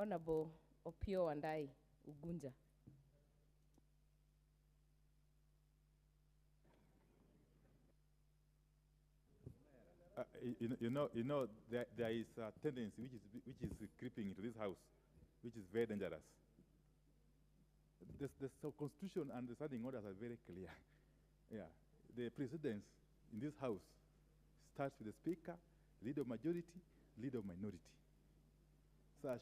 Honorable Opiyu Ugunja. There is a tendency which is creeping into this house, which is very dangerous. The constitution and the standing orders are very clear. Yeah, the precedence in this house starts with the speaker, leader of majority, leader of minority. So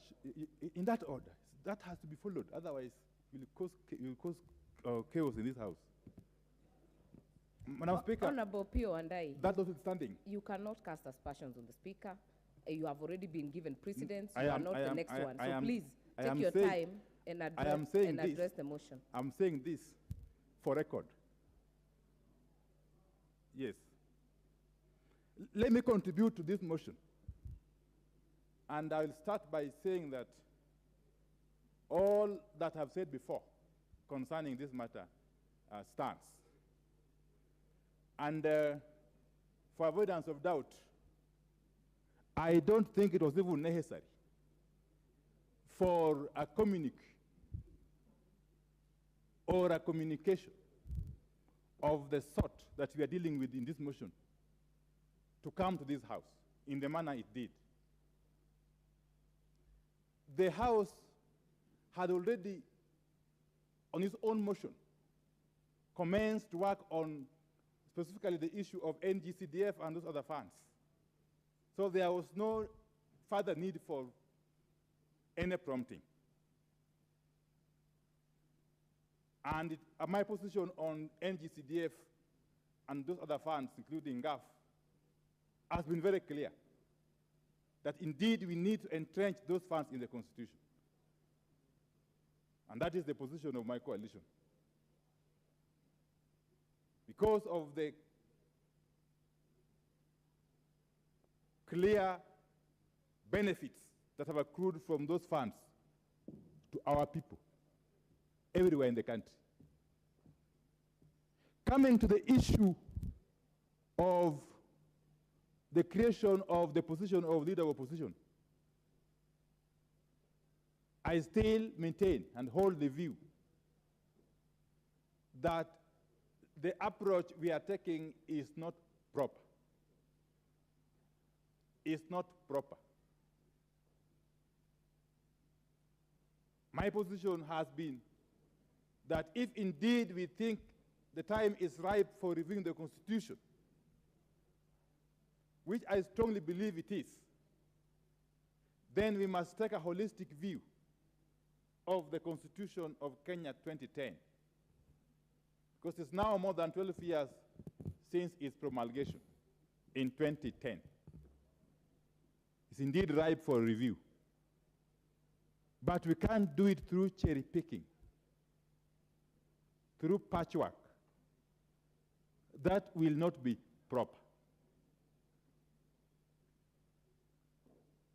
in that order, that has to be followed. Otherwise, it will cause chaos in this house. Madam Speaker, Honorable Opiyu, that notwithstanding, you cannot cast aspersions on the Speaker. You have already been given precedence. You are not the next one. So please take your time and address the motion. I'm saying this for record. Yes. Let me contribute to this motion. And I'll start by saying that all that I've said before concerning this matter stands. And for avoidance of doubt, I don't think it was even necessary for a communique or a communication of the sort that we are dealing with in this motion to come to this house in the manner it did. The House had already, on its own motion, commenced work on specifically the issue of NGCDF and those other funds. So there was no further need for any prompting. And my position on NGCDF and those other funds, including GAF, has been very clear, that indeed we need to entrench those funds in the Constitution. And that is the position of my coalition. Because of the clear benefits that have accrued from those funds to our people everywhere in the country. Coming to the issue of the creation of the position of leader of opposition, I still maintain and hold the view that the approach we are taking is not proper. It's not proper. My position has been that if indeed we think the time is ripe for reviewing the Constitution, which I strongly believe it is, then we must take a holistic view of the Constitution of Kenya 2010. Because it's now more than 12 years since its promulgation in 2010. It's indeed ripe for review. But we can't do it through cherry picking, through patchwork. That will not be proper.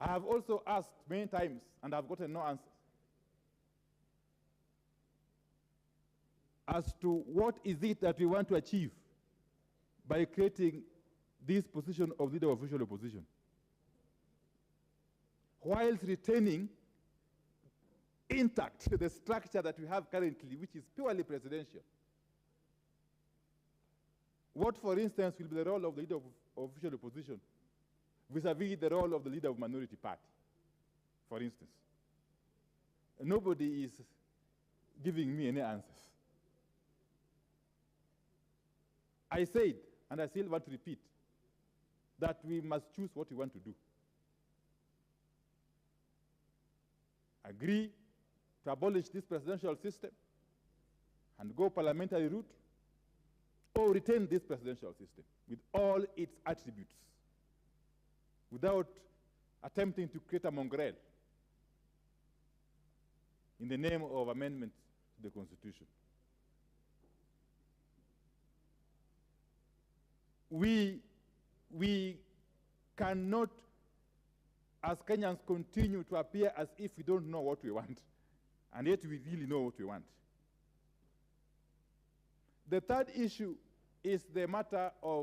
I have also asked many times, and I've gotten no answers, as to what is it that we want to achieve by creating this position of leader of official opposition, whilst retaining intact the structure that we have currently, which is purely presidential. What, for instance, will be the role of the leader of official opposition vis-a-vis the role of the leader of minority party, for instance? Nobody is giving me any answers. I said, and I still want to repeat, that we must choose what we want to do. Agree to abolish this presidential system and go parliamentary route, or retain this presidential system with all its attributes without attempting to create a mongrel in the name of amendments to the Constitution. We cannot, as Kenyans, continue to appear as if we don't know what we want, and yet we really know what we want. The third issue is the matter of